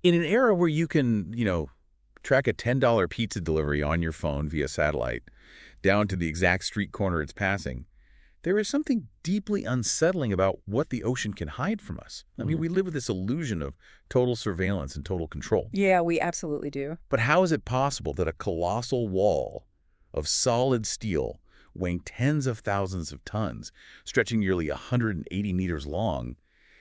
In an era where you can, track a $10 pizza delivery on your phone via satellite down to the exact street corner it's passing, there is something deeply unsettling about what the ocean can hide from us. I mean, we live with this illusion of total surveillance and total control. Yeah, we absolutely do. But how is it possible that a colossal wall of solid steel weighing tens of thousands of tons, stretching nearly 180 meters long,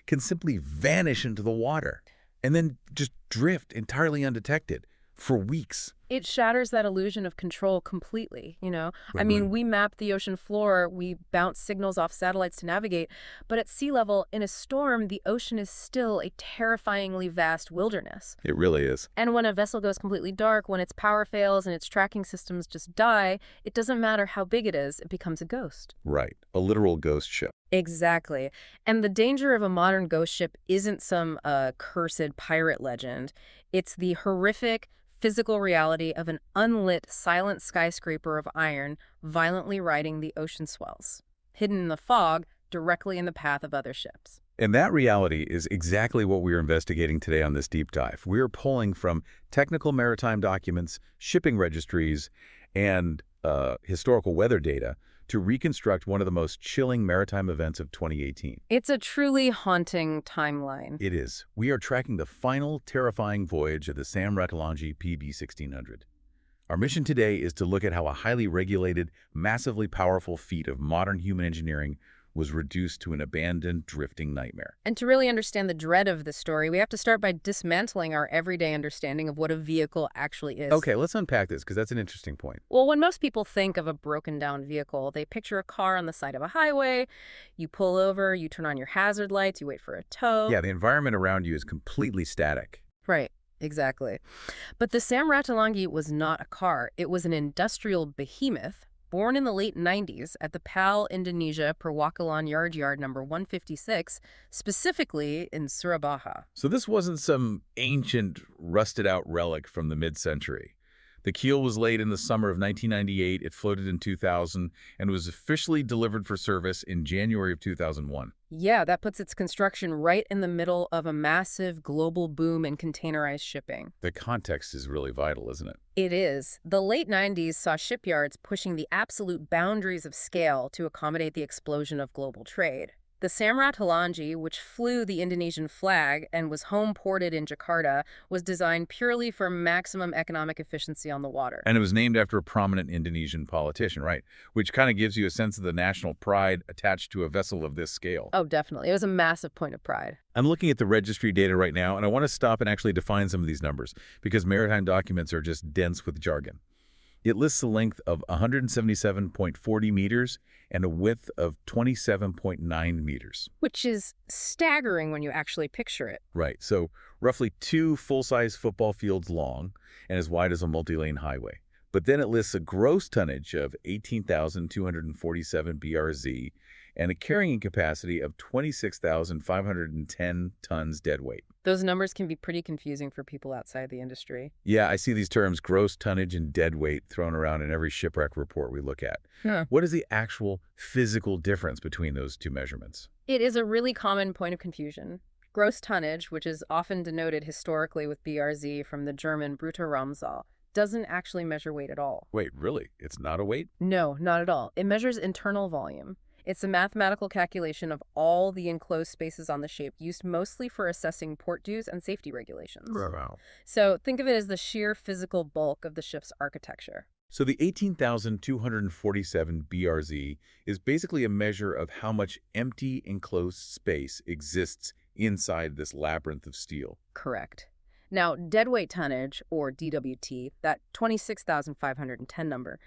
can simply vanish into the water and then just drift entirely undetected for weeks? It shatters that illusion of control completely, I Right. mean, we map the ocean floor, we bounce signals off satellites to navigate, but at sea level, in a storm, the ocean is still a terrifyingly vast wilderness. It really is. And when a vessel goes completely dark, when its power fails and its tracking systems just die, it doesn't matter how big it is, it becomes a ghost. Right. A literal ghost ship. Exactly. And the danger of a modern ghost ship isn't some cursed pirate legend. It's the horrific physical reality of an unlit, silent skyscraper of iron violently riding the ocean swells, hidden in the fog, directly in the path of other ships. And that reality is exactly what we are investigating today on this deep dive. We are pulling from technical maritime documents, shipping registries, and historical weather data to reconstruct one of the most chilling maritime events of 2018. It's a truly haunting timeline. It is. We are tracking the final terrifying voyage of the Sam Ratulangi PB 1600. Our mission today is to look at how a highly regulated, massively powerful feat of modern human engineering was reduced to an abandoned, drifting nightmare. And to really understand the dread of the story, we have to start by dismantling our everyday understanding of what a vehicle actually is. Okay, let's unpack this, because that's an interesting point. Well, when most people think of a broken-down vehicle, they picture a car on the side of a highway. You pull over, you turn on your hazard lights, you wait for a tow. Yeah, the environment around you is completely static. Right, exactly. But the Sam Ratulangi was not a car. It was an industrial behemoth born in the late 90s at the PAL Indonesia Perwakilan Yard number 156, specifically in Surabaya. So this wasn't some ancient, rusted-out relic from the mid-century. The keel was laid in the summer of 1998, it floated in 2000, and was officially delivered for service in January of 2001. Yeah, that puts its construction right in the middle of a massive global boom in containerized shipping. The context is really vital, isn't it? It is. The late 90s saw shipyards pushing the absolute boundaries of scale to accommodate the explosion of global trade. The Sam Ratulangi, which flew the Indonesian flag and was home-ported in Jakarta, was designed purely for maximum economic efficiency on the water. And it was named after a prominent Indonesian politician, right? Which kind of gives you a sense of the national pride attached to a vessel of this scale. Oh, definitely. It was a massive point of pride. I'm looking at the registry data right now, and I want to stop and actually define some of these numbers, because maritime documents are just dense with jargon. It lists a length of 177.40 meters and a width of 27.9 meters. Which is staggering when you actually picture it. Right, so roughly 2 full-size football fields long and as wide as a multi-lane highway. But then it lists a gross tonnage of 18,247 BRZ and a carrying capacity of 26,510 tons deadweight. Those numbers can be pretty confusing for people outside the industry. Yeah, I see these terms gross tonnage and deadweight thrown around in every shipwreck report we look at. Yeah. What is the actual physical difference between those two measurements? It is a really common point of confusion. Gross tonnage, which is often denoted historically with BRZ from the German Bruttoraumzahl, doesn't actually measure weight at all. Wait, really? It's not a weight? No, not at all. It measures internal volume. It's a mathematical calculation of all the enclosed spaces on the ship, used mostly for assessing port dues and safety regulations. Wow. So think of it as the sheer physical bulk of the ship's architecture. So the 18,247 BRZ is basically a measure of how much empty enclosed space exists inside this labyrinth of steel. Correct. Now, deadweight tonnage, or DWT, that 26,510 number,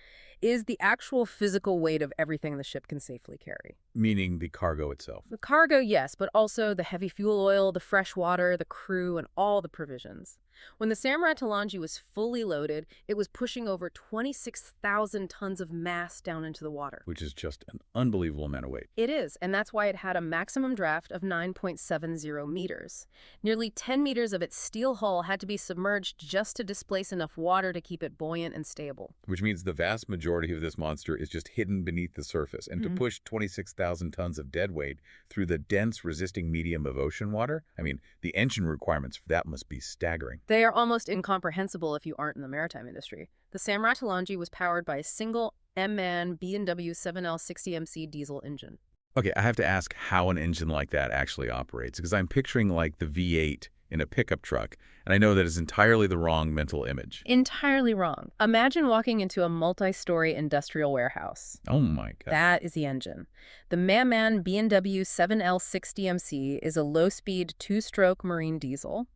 is the actual physical weight of everything the ship can safely carry. Meaning the cargo itself. The cargo, yes, but also the heavy fuel oil, the fresh water, the crew, and all the provisions. When the Sam Ratulangi was fully loaded, it was pushing over 26,000 tons of mass down into the water. Which is just an unbelievable amount of weight. It is, and that's why it had a maximum draft of 9.70 meters. Nearly 10 meters of its steel hull had to be submerged just to displace enough water to keep it buoyant and stable. Which means the vast majority majority of this monster is just hidden beneath the surface. And to push 26,000 tons of deadweight through the dense, resisting medium of ocean water, I mean, the engine requirements for that must be staggering. They are almost incomprehensible if you aren't in the maritime industry. The Sam Ratulangi was powered by a single M-MAN B&W 7L60MC diesel engine. Okay, I have to ask how an engine like that actually operates, because I'm picturing like the V8 in a pickup truck, and I know that is entirely the wrong mental image. Entirely wrong. Imagine walking into a multi-story industrial warehouse. Oh my God. That is the engine. The M-MAN B&W 7L60MC is a low-speed, two-stroke marine diesel.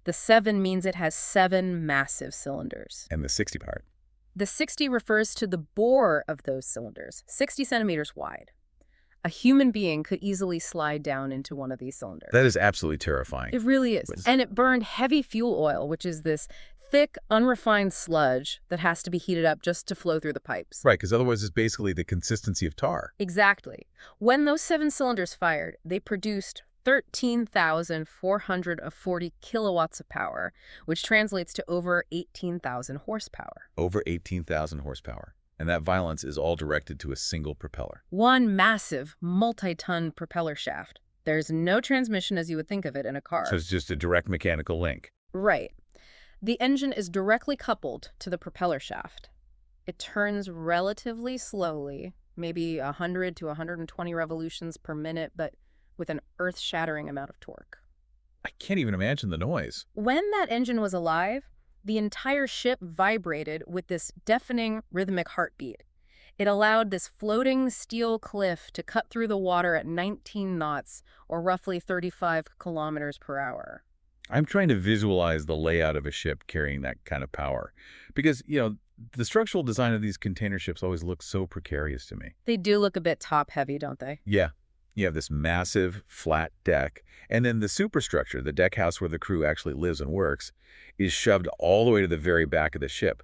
The 7 means it has 7 massive cylinders. And the 60 part? The 60 refers to the bore of those cylinders, 60 centimeters wide. A human being could easily slide down into one of these cylinders. That is absolutely terrifying. It really is. And it burned heavy fuel oil, which is this thick, unrefined sludge that has to be heated up just to flow through the pipes. Right, because otherwise it's basically the consistency of tar. Exactly. When those 7 cylinders fired, they produced 13,440 kilowatts of power, which translates to over 18,000 horsepower. Over 18,000 horsepower. And that violence is all directed to a single propeller. One massive, multi-ton propeller shaft. There's no transmission as you would think of it in a car. So it's just a direct mechanical link. Right. The engine is directly coupled to the propeller shaft. It turns relatively slowly, maybe 100 to 120 revolutions per minute, but with an earth-shattering amount of torque. I can't even imagine the noise. When that engine was alive, the entire ship vibrated with this deafening rhythmic heartbeat. It allowed this floating steel cliff to cut through the water at 19 knots, or roughly 35 kilometers per hour. I'm trying to visualize the layout of a ship carrying that kind of power. Because, the structural design of these container ships always looks so precarious to me. They do look a bit top-heavy, don't they? Yeah. You have this massive, flat deck, and then the superstructure, the deck house where the crew actually lives and works, is shoved all the way to the very back of the ship.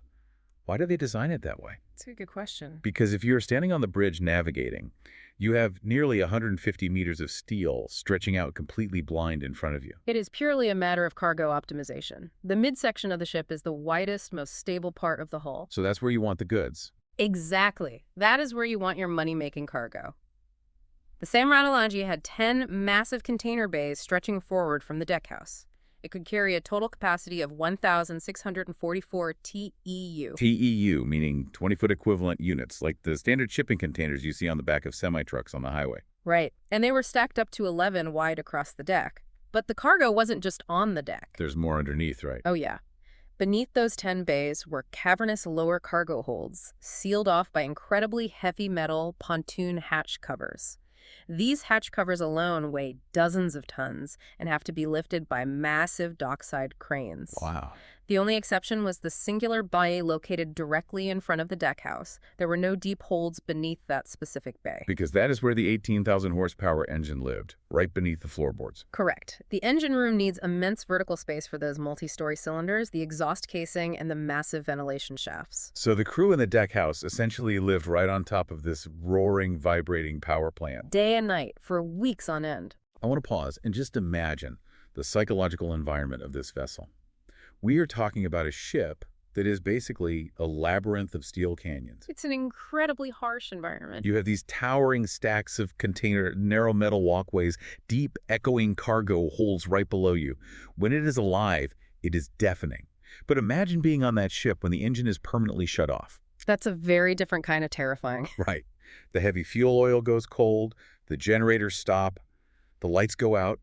Why do they design it that way? That's a good question. Because if you're standing on the bridge navigating, you have nearly 150 meters of steel stretching out completely blind in front of you. It is purely a matter of cargo optimization. The midsection of the ship is the widest, most stable part of the hull. So that's where you want the goods. Exactly. That is where you want your money-making cargo. The Sam Ratulangi had 10 massive container bays stretching forward from the deckhouse. It could carry a total capacity of 1,644 TEU. TEU, meaning 20-foot equivalent units, like the standard shipping containers you see on the back of semi-trucks on the highway. Right. And they were stacked up to 11 wide across the deck. But the cargo wasn't just on the deck. There's more underneath, right? Oh, yeah. Beneath those 10 bays were cavernous lower cargo holds, sealed off by incredibly heavy metal pontoon hatch covers. These hatch covers alone weigh dozens of tons and have to be lifted by massive dockside cranes. Wow. The only exception was the singular bay located directly in front of the deckhouse. There were no deep holds beneath that specific bay. Because that is where the 18,000 horsepower engine lived, right beneath the floorboards. Correct. The engine room needs immense vertical space for those multi-story cylinders, the exhaust casing, and the massive ventilation shafts. So the crew in the deckhouse essentially lived right on top of this roaring, vibrating power plant. Day and night, for weeks on end. I want to pause and just imagine the psychological environment of this vessel. We are talking about a ship that is basically a labyrinth of steel canyons. It's an incredibly harsh environment. You have these towering stacks of container, narrow metal walkways, deep echoing cargo holds right below you. When it is alive, it is deafening. But imagine being on that ship when the engine is permanently shut off. That's a very different kind of terrifying. Right. The heavy fuel oil goes cold, the generators stop, the lights go out.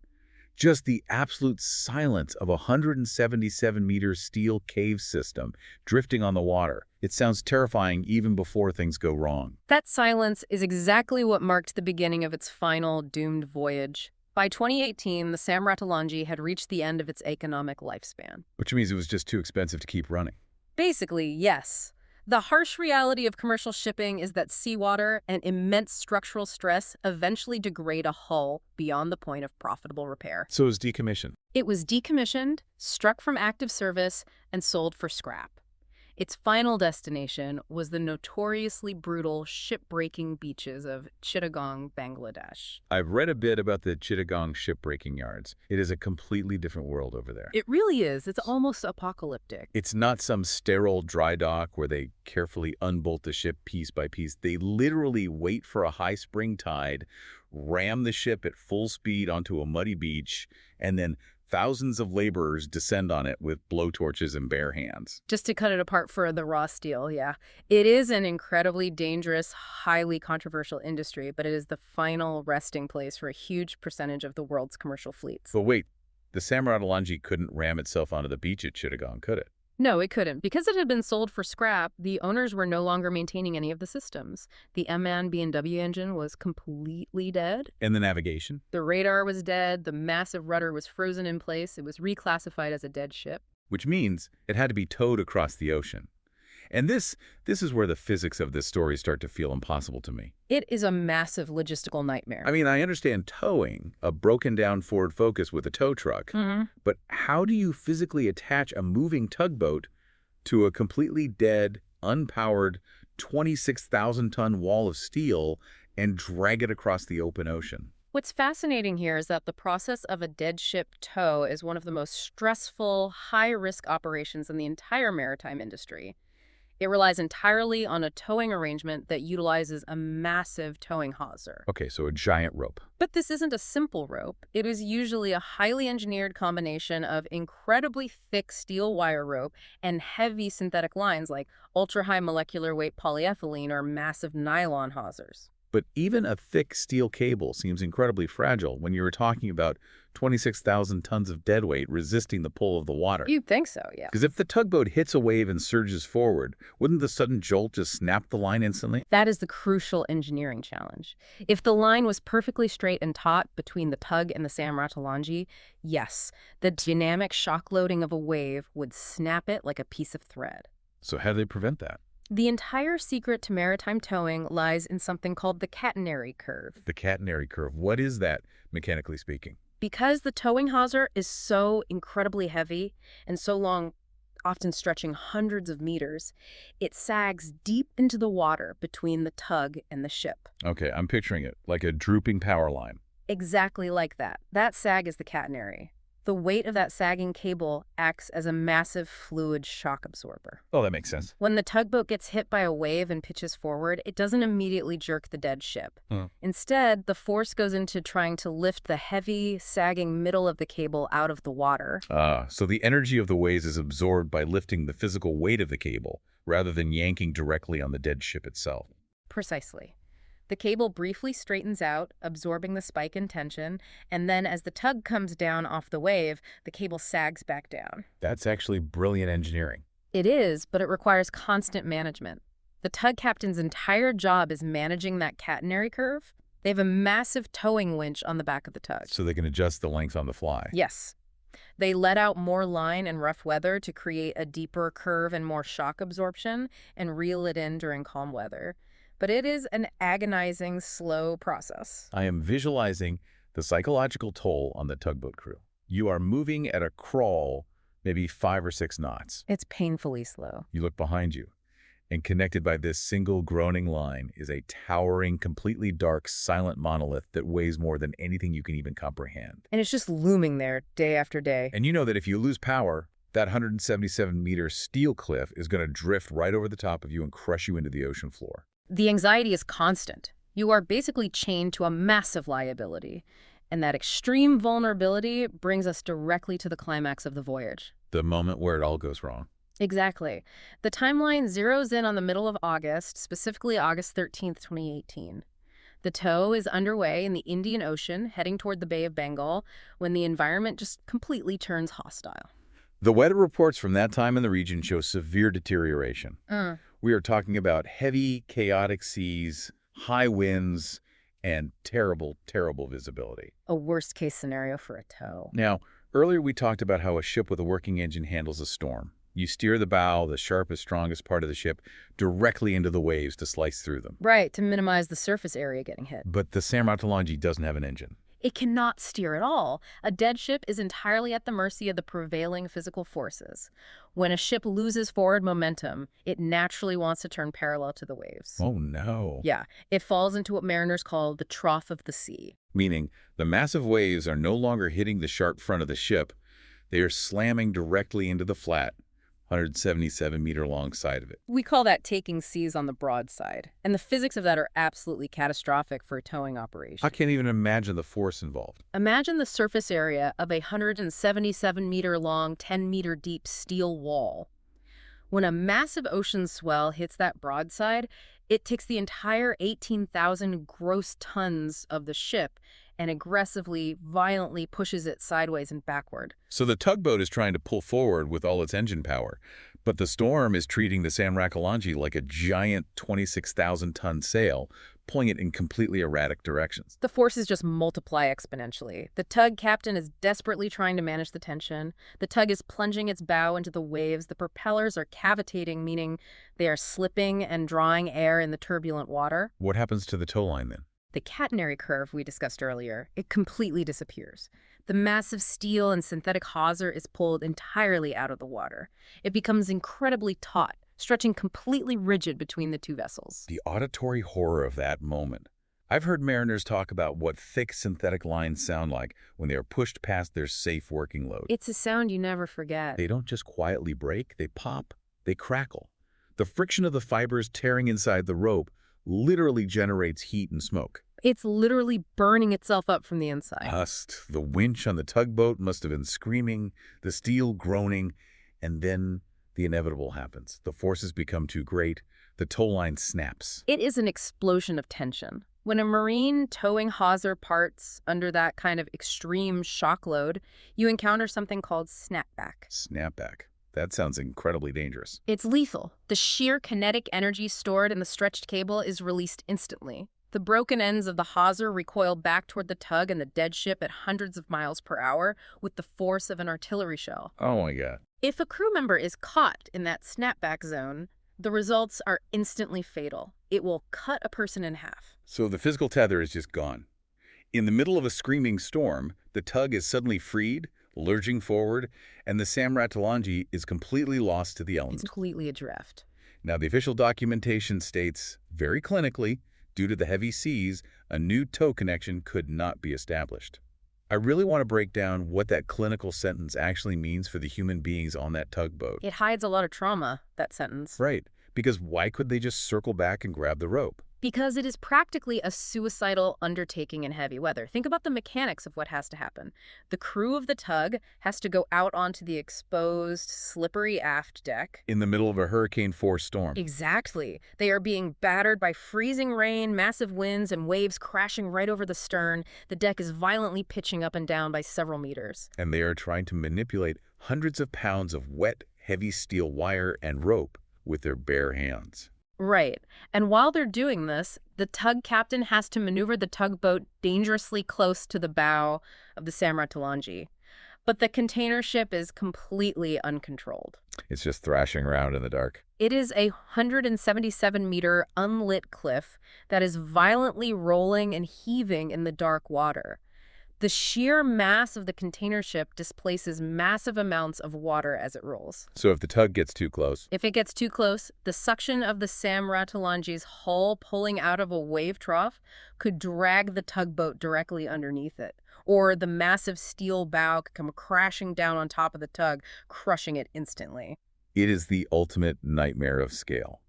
Just the absolute silence of a 177-meter steel cave system drifting on the water. It sounds terrifying even before things go wrong. That silence is exactly what marked the beginning of its final doomed voyage. By 2018, the Sam Ratulangi had reached the end of its economic lifespan. Which means it was just too expensive to keep running. Basically, yes. The harsh reality of commercial shipping is that seawater and immense structural stress eventually degrade a hull beyond the point of profitable repair. So it was decommissioned. It was decommissioned, struck from active service, and sold for scrap. Its final destination was the notoriously brutal shipbreaking beaches of Chittagong, Bangladesh. I've read a bit about the Chittagong shipbreaking yards. It is a completely different world over there. It really is. It's almost apocalyptic. It's not some sterile dry dock where they carefully unbolt the ship piece by piece. They literally wait for a high spring tide, ram the ship at full speed onto a muddy beach, and then thousands of laborers descend on it with blowtorches and bare hands. Just to cut it apart for the raw steel, yeah. It is an incredibly dangerous, highly controversial industry, but it is the final resting place for a huge percentage of the world's commercial fleets. But wait, the Sam Ratulangi couldn't ram itself onto the beach at Chittagong, could it? No, it couldn't. Because it had been sold for scrap, the owners were no longer maintaining any of the systems. The MAN B&W engine was completely dead. And the navigation? The radar was dead. The massive rudder was frozen in place. It was reclassified as a dead ship. Which means it had to be towed across the ocean. And this is where the physics of this story start to feel impossible to me. It is a massive logistical nightmare. I mean, I understand towing, a broken-down Ford Focus with a tow truck, but how do you physically attach a moving tugboat to a completely dead, unpowered, 26,000-ton wall of steel and drag it across the open ocean? What's fascinating here is that the process of a dead ship tow is one of the most stressful, high-risk operations in the entire maritime industry. It relies entirely on a towing arrangement that utilizes a massive towing hawser. Okay, so a giant rope. But this isn't a simple rope. It is usually a highly engineered combination of incredibly thick steel wire rope and heavy synthetic lines like ultra-high molecular weight polyethylene or massive nylon hawsers. But even a thick steel cable seems incredibly fragile when you're talking about 26,000 tons of deadweight resisting the pull of the water. You'd think so, yeah. Because if the tugboat hits a wave and surges forward, wouldn't the sudden jolt just snap the line instantly? That is the crucial engineering challenge. If the line was perfectly straight and taut between the tug and the Sam Ratulangi, yes, the dynamic shock loading of a wave would snap it like a piece of thread. So how do they prevent that? The entire secret to maritime towing lies in something called the catenary curve. The catenary curve. What is that, mechanically speaking? Because the towing hawser is so incredibly heavy and so long, often stretching hundreds of meters, it sags deep into the water between the tug and the ship. Okay, I'm picturing it, like a drooping power line. Exactly like that. That sag is the catenary. The weight of that sagging cable acts as a massive fluid shock absorber. Oh, that makes sense. When the tugboat gets hit by a wave and pitches forward, it doesn't immediately jerk the dead ship. Instead, the force goes into trying to lift the heavy, sagging middle of the cable out of the water. So the energy of the waves is absorbed by lifting the physical weight of the cable, rather than yanking directly on the dead ship itself. Precisely. The cable briefly straightens out, absorbing the spike in tension, and then as the tug comes down off the wave, the cable sags back down. That's actually brilliant engineering. It is, but it requires constant management. The tug captain's entire job is managing that catenary curve. They have a massive towing winch on the back of the tug. So they can adjust the length on the fly. Yes. They let out more line in rough weather to create a deeper curve and more shock absorption, and reel it in during calm weather. But it is an agonizing, slow process. I am visualizing the psychological toll on the tugboat crew. You are moving at a crawl, maybe 5 or 6 knots. It's painfully slow. You look behind you, and connected by this single groaning line is a towering, completely dark, silent monolith that weighs more than anything you can even comprehend. And it's just looming there day after day. And you know that if you lose power, that 177-meter steel cliff is going to drift right over the top of you and crush you into the ocean floor. The anxiety is constant. You are basically chained to a massive liability. And that extreme vulnerability brings us directly to the climax of the voyage. The moment where it all goes wrong. Exactly. The timeline zeroes in on the middle of August, specifically August 13th, 2018. The tow is underway in the Indian Ocean, heading toward the Bay of Bengal, when the environment just completely turns hostile. The weather reports from that time in the region show severe deterioration. We are talking about heavy, chaotic seas, high winds, and terrible, terrible visibility. A worst-case scenario for a tow. Now, earlier we talked about how a ship with a working engine handles a storm. You steer the bow, the sharpest, strongest part of the ship, directly into the waves to slice through them. Right, to minimize the surface area getting hit. But the Sam Ratulangi doesn't have an engine. It cannot steer at all. A dead ship is entirely at the mercy of the prevailing physical forces. When a ship loses forward momentum, it naturally wants to turn parallel to the waves. Oh, no. Yeah, it falls into what mariners call the trough of the sea. Meaning the massive waves are no longer hitting the sharp front of the ship. They are slamming directly into the flat, 177-meter-long side of it. We call that taking seas on the broadside. And the physics of that are absolutely catastrophic for a towing operation. I can't even imagine the force involved. Imagine the surface area of a 177-meter-long, 10-meter-deep steel wall. When a massive ocean swell hits that broadside, it takes the entire 18,000 gross tons of the ship and aggressively, violently pushes it sideways and backward. So the tugboat is trying to pull forward with all its engine power, but the storm is treating the Sam Ratulangi like a giant 26,000-ton sail, pulling it in completely erratic directions. The forces just multiply exponentially. The tug captain is desperately trying to manage the tension. The tug is plunging its bow into the waves. The propellers are cavitating, meaning they are slipping and drawing air in the turbulent water. What happens to the towline then? The catenary curve we discussed earlier, it completely disappears. The massive steel and synthetic hawser is pulled entirely out of the water. It becomes incredibly taut, stretching completely rigid between the two vessels. The auditory horror of that moment. I've heard mariners talk about what thick synthetic lines sound like when they are pushed past their safe working load. It's a sound you never forget. They don't just quietly break, they pop, they crackle. The friction of the fibers tearing inside the rope literally generates heat and smoke. It's literally burning itself up from the inside. The winch on the tugboat must have been screaming, the steel groaning, and then the inevitable happens. The forces become too great, the towline snaps. It is an explosion of tension. When a marine towing hawser parts under that kind of extreme shock load, you encounter something called snapback. Snapback. That sounds incredibly dangerous. It's lethal. The sheer kinetic energy stored in the stretched cable is released instantly. The broken ends of the hawser recoil back toward the tug and the dead ship at hundreds of miles per hour with the force of an artillery shell. Oh my God. If a crew member is caught in that snapback zone, the results are instantly fatal. It will cut a person in half. So the physical tether is just gone. In the middle of a screaming storm, the tug is suddenly freed, lurching forward, and the Sam Ratulangi is completely lost to the elements. It's completely adrift. Now, the official documentation states, very clinically, due to the heavy seas, a new tow connection could not be established. I really want to break down what that clinical sentence actually means for the human beings on that tugboat. It hides a lot of trauma, that sentence. Right, because why could they just circle back and grab the rope? Because it is practically a suicidal undertaking in heavy weather. Think about the mechanics of what has to happen. The crew of the tug has to go out onto the exposed, slippery aft deck. In the middle of a hurricane-force storm. Exactly. They are being battered by freezing rain, massive winds, and waves crashing right over the stern. The deck is violently pitching up and down by several meters. And they are trying to manipulate hundreds of pounds of wet, heavy steel wire and rope with their bare hands. Right. And while they're doing this, the tug captain has to maneuver the tugboat dangerously close to the bow of the Sam Ratulangi. But the container ship is completely uncontrolled. It's just thrashing around in the dark. It is a 177-meter unlit cliff that is violently rolling and heaving in the dark water. The sheer mass of the container ship displaces massive amounts of water as it rolls. So if the tug gets too close... If it gets too close, the suction of the Sam Ratulangi's hull pulling out of a wave trough could drag the tugboat directly underneath it. Or the massive steel bow could come crashing down on top of the tug, crushing it instantly. It is the ultimate nightmare of scale.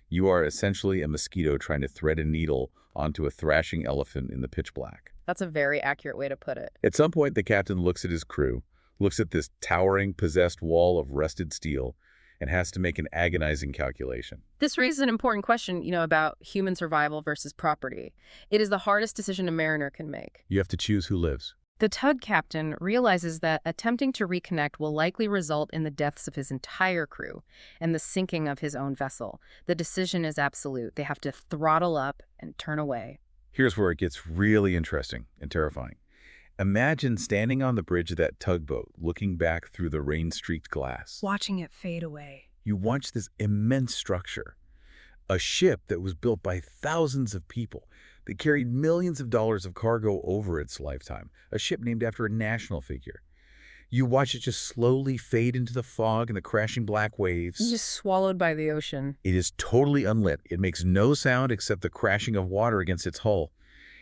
You are essentially a mosquito trying to thread a needle onto a thrashing elephant in the pitch black. That's a very accurate way to put it. At some point, the captain looks at his crew, looks at this towering, possessed wall of rusted steel, and has to make an agonizing calculation. This raises an important question, about human survival versus property. It is the hardest decision a mariner can make. You have to choose who lives. The tug captain realizes that attempting to reconnect will likely result in the deaths of his entire crew and the sinking of his own vessel. The decision is absolute. They have to throttle up and turn away. Here's where it gets really interesting and terrifying. Imagine standing on the bridge of that tugboat, looking back through the rain-streaked glass. Watching it fade away. You watch this immense structure, A ship that was built by thousands of people, that carried millions of dollars of cargo over its lifetime. A ship named after a national figure. You watch it just slowly fade into the fog and the crashing black waves. Just swallowed by the ocean. It is totally unlit. It makes no sound except the crashing of water against its hull.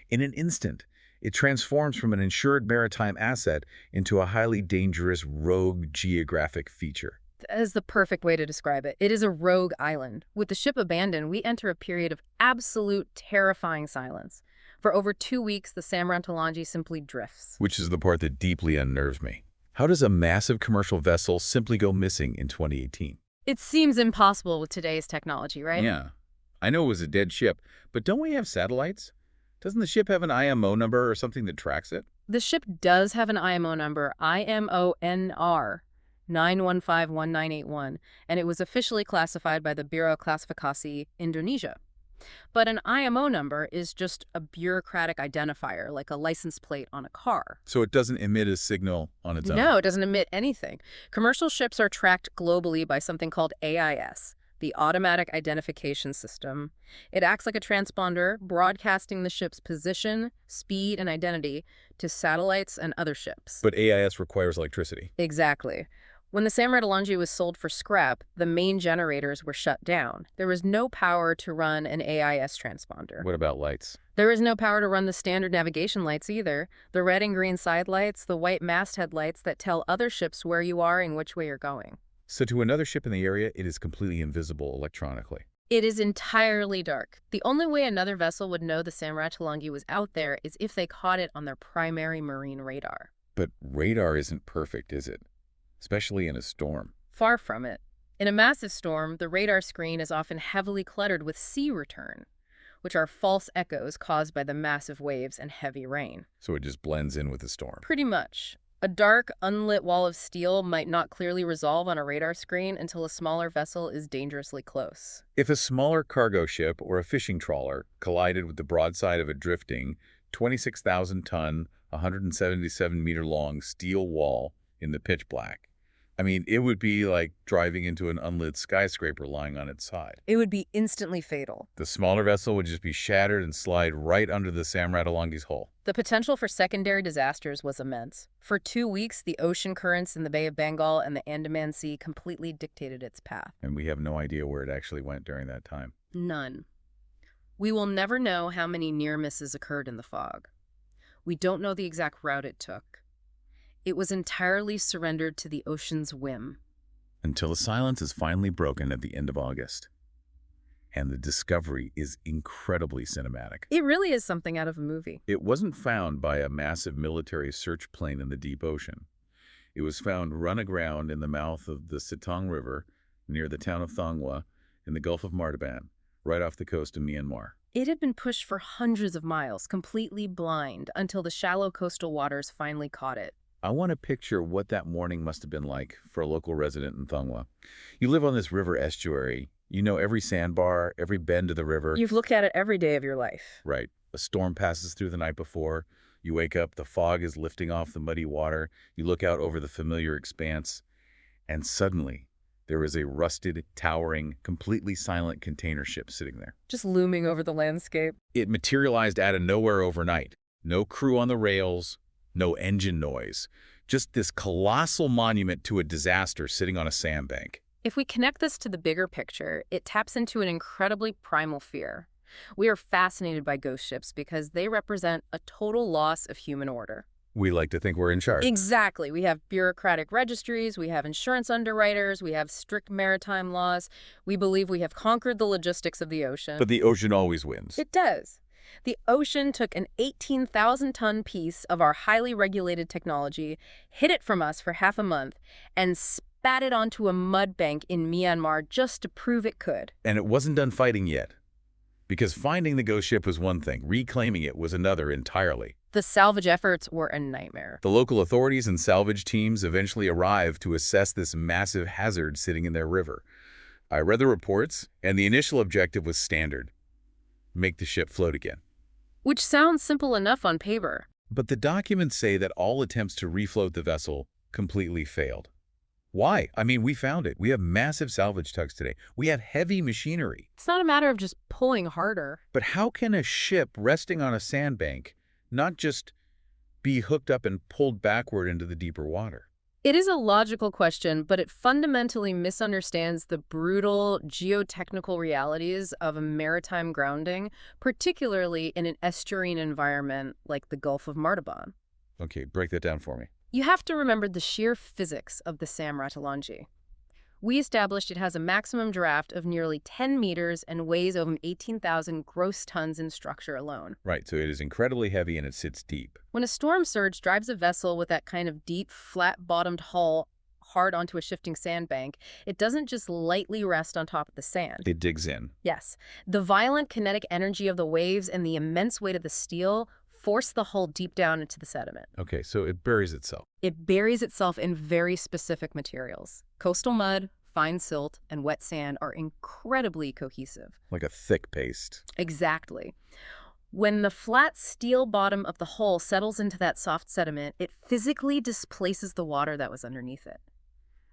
In an instant, it transforms from an insured maritime asset into a highly dangerous rogue geographic feature. That is the perfect way to describe it. It is a rogue island. With the ship abandoned, we enter a period of absolute terrifying silence. For over 2 weeks, the Sam Ratulangi simply drifts. Which is the part that deeply unnerves me. How does a massive commercial vessel simply go missing in 2018? It seems impossible with today's technology, right? Yeah. I know it was a dead ship, but don't we have satellites? Doesn't the ship have an IMO number or something that tracks it? The ship does have an IMO number, IMONR 9151981, and it was officially classified by the Biro Klasifikasi Indonesia. But an IMO number is just a bureaucratic identifier, like a license plate on a car. So it doesn't emit a signal on its own? No, it doesn't emit anything. Commercial ships are tracked globally by something called AIS, the Automatic Identification System. It acts like a transponder, broadcasting the ship's position, speed, and identity to satellites and other ships. But AIS requires electricity. Exactly. When the Sam Ratulangi was sold for scrap, the main generators were shut down. There was no power to run an AIS transponder. What about lights? There is no power to run the standard navigation lights either. The red and green side lights, the white masthead lights that tell other ships where you are and which way you're going. So to another ship in the area, it is completely invisible electronically. It is entirely dark. The only way another vessel would know the Sam Ratulangi was out there is if they caught it on their primary marine radar. But radar isn't perfect, is it? Especially in a storm. Far from it. In a massive storm, the radar screen is often heavily cluttered with sea return, which are false echoes caused by the massive waves and heavy rain. So it just blends in with the storm. Pretty much. A dark, unlit wall of steel might not clearly resolve on a radar screen until a smaller vessel is dangerously close. If a smaller cargo ship or a fishing trawler collided with the broadside of a drifting, 26,000-ton, 177-meter-long steel wall in the pitch black, I mean, it would be like driving into an unlit skyscraper lying on its side. It would be instantly fatal. The smaller vessel would just be shattered and slide right under the Sam Ratulangi's hull. The potential for secondary disasters was immense. For 2 weeks, the ocean currents in the Bay of Bengal and the Andaman Sea completely dictated its path. And we have no idea where it actually went during that time. None. We will never know how many near misses occurred in the fog. We don't know the exact route it took. It was entirely surrendered to the ocean's whim. Until the silence is finally broken at the end of August. And the discovery is incredibly cinematic. It really is something out of a movie. It wasn't found by a massive military search plane in the deep ocean. It was found run aground in the mouth of the Sittaung River near the town of Thongwa in the Gulf of Martaban, right off the coast of Myanmar. It had been pushed for hundreds of miles, completely blind, until the shallow coastal waters finally caught it. I want to picture what that morning must have been like for a local resident in Thongwa. You live on this river estuary. You know every sandbar, every bend of the river. You've looked at it every day of your life. Right. A storm passes through the night before. You wake up, the fog is lifting off the muddy water. You look out over the familiar expanse, and suddenly there is a rusted, towering, completely silent container ship sitting there. Just looming over the landscape. It materialized out of nowhere overnight. No crew on the rails, no engine noise. Just this colossal monument to a disaster sitting on a sandbank. If we connect this to the bigger picture, it taps into an incredibly primal fear. We are fascinated by ghost ships because they represent a total loss of human order. We like to think we're in charge. Exactly. We have bureaucratic registries, we have insurance underwriters, we have strict maritime laws. We believe we have conquered the logistics of the ocean. But the ocean always wins. It does. The ocean took an 18,000-ton piece of our highly regulated technology, hid it from us for half a month, and spat it onto a mud bank in Myanmar just to prove it could. And it wasn't done fighting yet. Because finding the ghost ship was one thing, reclaiming it was another entirely. The salvage efforts were a nightmare. The local authorities and salvage teams eventually arrived to assess this massive hazard sitting in their river. I read the reports, and the initial objective was standard: make the ship float again. Which sounds simple enough on paper. But the documents say that all attempts to refloat the vessel completely failed. Why? I mean, we found it. We have massive salvage tugs today. We have heavy machinery. It's not a matter of just pulling harder. But how can a ship resting on a sandbank not just be hooked up and pulled backward into the deeper water? It is a logical question, but it fundamentally misunderstands the brutal geotechnical realities of a maritime grounding, particularly in an estuarine environment like the Gulf of Martaban. Okay, break that down for me. You have to remember the sheer physics of the Sam Ratulangi. We established it has a maximum draft of nearly 10 meters and weighs over 18,000 gross tons in structure alone. Right, so it is incredibly heavy and it sits deep. When a storm surge drives a vessel with that kind of deep, flat-bottomed hull hard onto a shifting sandbank, it doesn't just lightly rest on top of the sand. It digs in. Yes. The violent kinetic energy of the waves and the immense weight of the steel force the hull deep down into the sediment. Okay, so it buries itself. It buries itself in very specific materials. Coastal mud, fine silt, and wet sand are incredibly cohesive. Like a thick paste. Exactly. When the flat steel bottom of the hull settles into that soft sediment, it physically displaces the water that was underneath it.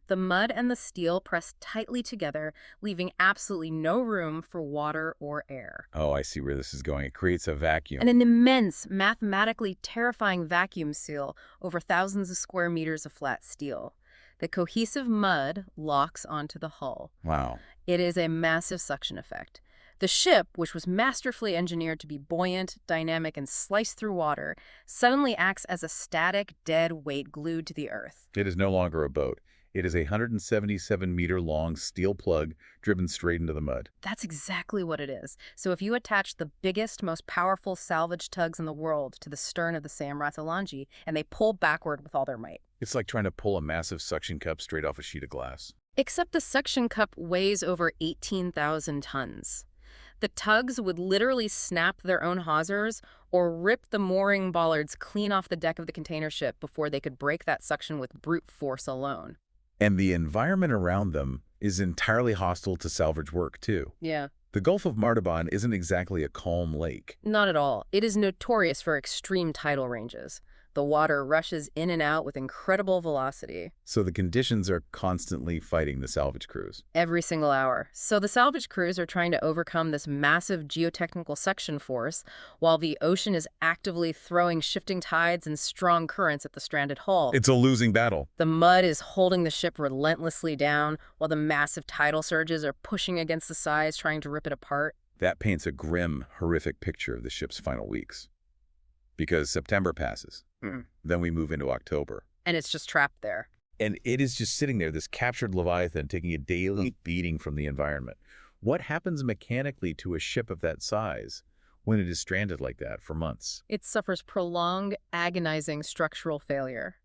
The mud and the steel press tightly together, leaving absolutely no room for water or air. Oh, I see where this is going. It creates a vacuum. And an immense, mathematically terrifying vacuum seal over thousands of square meters of flat steel. The cohesive mud locks onto the hull. Wow. It is a massive suction effect. The ship, which was masterfully engineered to be buoyant, dynamic, and slice through water, suddenly acts as a static, dead weight glued to the earth. It is no longer a boat. It is a 177-meter-long steel plug driven straight into the mud. That's exactly what it is. So if you attach the biggest, most powerful salvage tugs in the world to the stern of the Sam Ratulangi, and they pull backward with all their might. It's like trying to pull a massive suction cup straight off a sheet of glass. Except the suction cup weighs over 18,000 tons. The tugs would literally snap their own hawsers or rip the mooring bollards clean off the deck of the container ship before they could break that suction with brute force alone. And the environment around them is entirely hostile to salvage work, too. Yeah. The Gulf of Martaban isn't exactly a calm lake. Not at all. It is notorious for extreme tidal ranges. The water rushes in and out with incredible velocity. So the conditions are constantly fighting the salvage crews. Every single hour. So the salvage crews are trying to overcome this massive geotechnical suction force while the ocean is actively throwing shifting tides and strong currents at the stranded hull. It's a losing battle. The mud is holding the ship relentlessly down while the massive tidal surges are pushing against the sides trying to rip it apart. That paints a grim, horrific picture of the ship's final weeks. Because September passes. Then we move into October. And it's just trapped there. And it is just sitting there, this captured Leviathan, taking a daily beating from the environment. What happens mechanically to a ship of that size when it is stranded like that for months? It suffers prolonged, agonizing structural failure.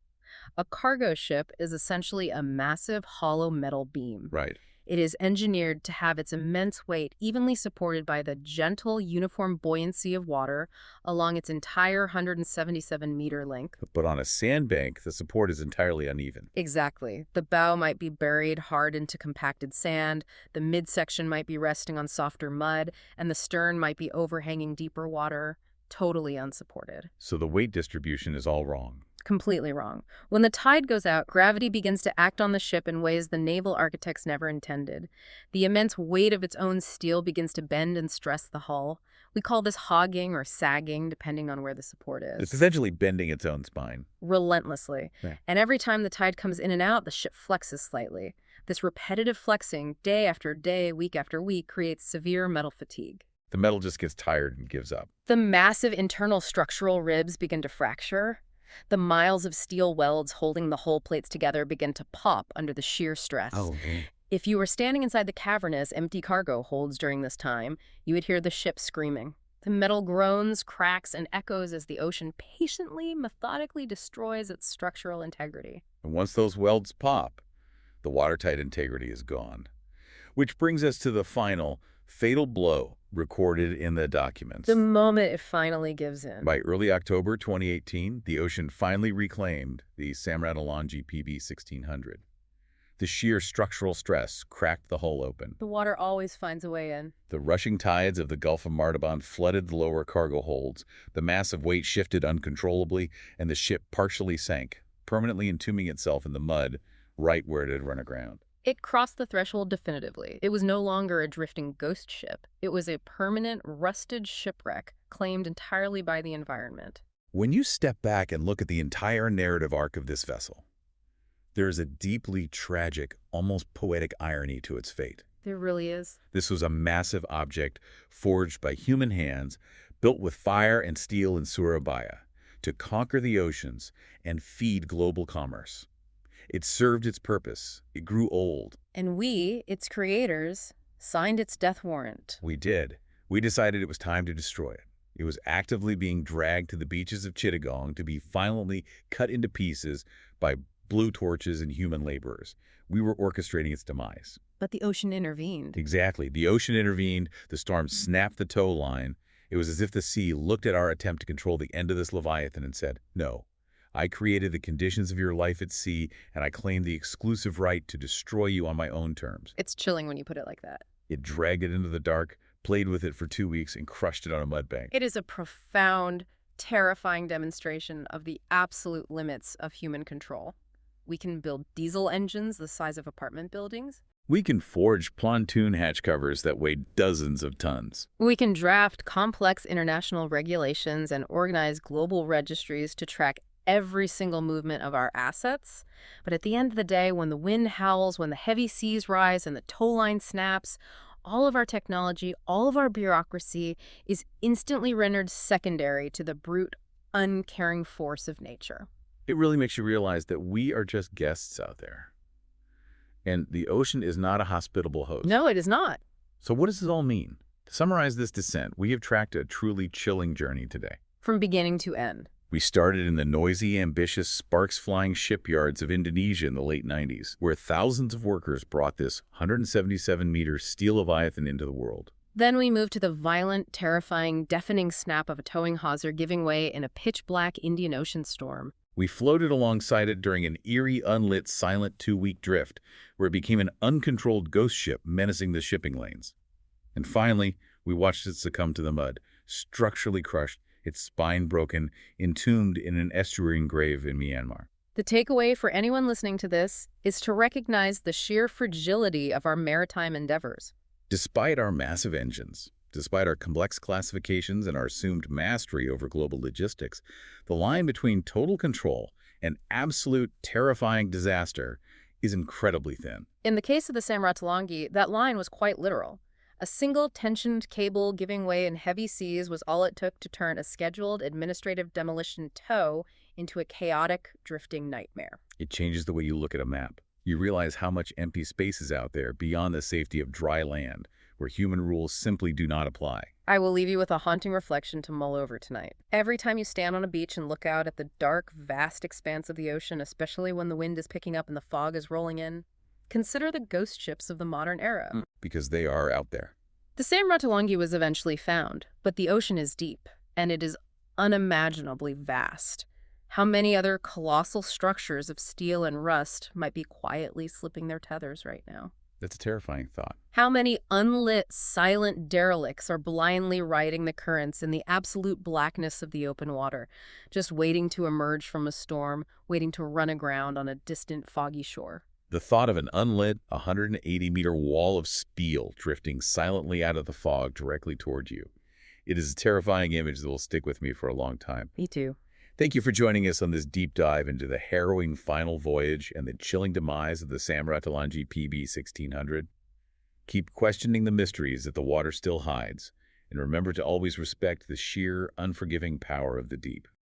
A cargo ship is essentially a massive hollow metal beam. Right. It is engineered to have its immense weight evenly supported by the gentle, uniform buoyancy of water along its entire 177-meter length. But on a sandbank, the support is entirely uneven. Exactly. The bow might be buried hard into compacted sand, the midsection might be resting on softer mud, and the stern might be overhanging deeper water, totally unsupported. So the weight distribution is all wrong. Completely wrong. When the tide goes out, gravity begins to act on the ship in ways the naval architects never intended. The immense weight of its own steel begins to bend and stress the hull. We call this hogging or sagging, depending on where the support is. It's essentially bending its own spine. Relentlessly. Yeah. And every time the tide comes in and out, the ship flexes slightly. This repetitive flexing, day after day, week after week, creates severe metal fatigue. The metal just gets tired and gives up. The massive internal structural ribs begin to fracture. The miles of steel welds holding the hull plates together begin to pop under the sheer stress. If you were standing inside the cavernous, empty cargo holds during this time, you would hear the ship screaming. The metal groans, cracks, and echoes as the ocean patiently, methodically destroys its structural integrity. And once those welds pop, the watertight integrity is gone. Which brings us to the final, fatal blow recorded in the documents. The moment it finally gives in. By early October 2018, the ocean finally reclaimed the Sam Ratulangi PB 1600. The sheer structural stress cracked the hull open. The water always finds a way in. The rushing tides of the Gulf of Martaban flooded the lower cargo holds. The massive weight shifted uncontrollably, and the ship partially sank, permanently entombing itself in the mud right where it had run aground. It crossed the threshold definitively. It was no longer a drifting ghost ship. It was a permanent, rusted shipwreck claimed entirely by the environment. When you step back and look at the entire narrative arc of this vessel, there is a deeply tragic, almost poetic irony to its fate. There really is. This was a massive object forged by human hands, built with fire and steel in Surabaya, to conquer the oceans and feed global commerce. It served its purpose. It grew old. And we, its creators, signed its death warrant. We did. We decided it was time to destroy it. It was actively being dragged to the beaches of Chittagong to be violently cut into pieces by blue torches and human laborers. We were orchestrating its demise. But the ocean intervened. Exactly. The ocean intervened. The storm snapped the tow line. It was as if the sea looked at our attempt to control the end of this Leviathan and said, "No, I created the conditions of your life at sea, and I claim the exclusive right to destroy you on my own terms." It's chilling when you put it like that. It dragged it into the dark, played with it for 2 weeks, and crushed it on a mud bank. It is a profound, terrifying demonstration of the absolute limits of human control. We can build diesel engines the size of apartment buildings. We can forge pontoon hatch covers that weigh dozens of tons. We can draft complex international regulations and organize global registries to track every single movement of our assets. But at the end of the day, when the wind howls, when the heavy seas rise and the tow line snaps, all of our technology, all of our bureaucracy is instantly rendered secondary to the brute, uncaring force of nature. It really makes you realize that we are just guests out there. And the ocean is not a hospitable host. No, it is not. So what does this all mean? To summarize this descent, we have tracked a truly chilling journey today. From beginning to end. We started in the noisy, ambitious, sparks-flying shipyards of Indonesia in the late 90s, where thousands of workers brought this 177-meter steel Leviathan into the world. Then we moved to the violent, terrifying, deafening snap of a towing hawser giving way in a pitch-black Indian Ocean storm. We floated alongside it during an eerie, unlit, silent 2-week drift, where it became an uncontrolled ghost ship menacing the shipping lanes. And finally, we watched it succumb to the mud, structurally crushed, its spine broken, entombed in an estuarine grave in Myanmar. The takeaway for anyone listening to this is to recognize the sheer fragility of our maritime endeavors. Despite our massive engines, despite our complex classifications and our assumed mastery over global logistics, the line between total control and absolute terrifying disaster is incredibly thin. In the case of the Sam Ratulangi, that line was quite literal. A single tensioned cable giving way in heavy seas was all it took to turn a scheduled administrative demolition tow into a chaotic, drifting nightmare. It changes the way you look at a map. You realize how much empty space is out there beyond the safety of dry land, where human rules simply do not apply. I will leave you with a haunting reflection to mull over tonight. Every time you stand on a beach and look out at the dark, vast expanse of the ocean, especially when the wind is picking up and the fog is rolling in, consider the ghost ships of the modern era. Because they are out there. The Sam Ratulangi was eventually found, but the ocean is deep, and it is unimaginably vast. How many other colossal structures of steel and rust might be quietly slipping their tethers right now? That's a terrifying thought. How many unlit, silent derelicts are blindly riding the currents in the absolute blackness of the open water, just waiting to emerge from a storm, waiting to run aground on a distant, foggy shore? The thought of an unlit, 180-meter wall of steel drifting silently out of the fog directly towards you. It is a terrifying image that will stick with me for a long time. Me too. Thank you for joining us on this deep dive into the harrowing final voyage and the chilling demise of the Sam Ratulangi PB 1600. Keep questioning the mysteries that the water still hides, and remember to always respect the sheer, unforgiving power of the deep.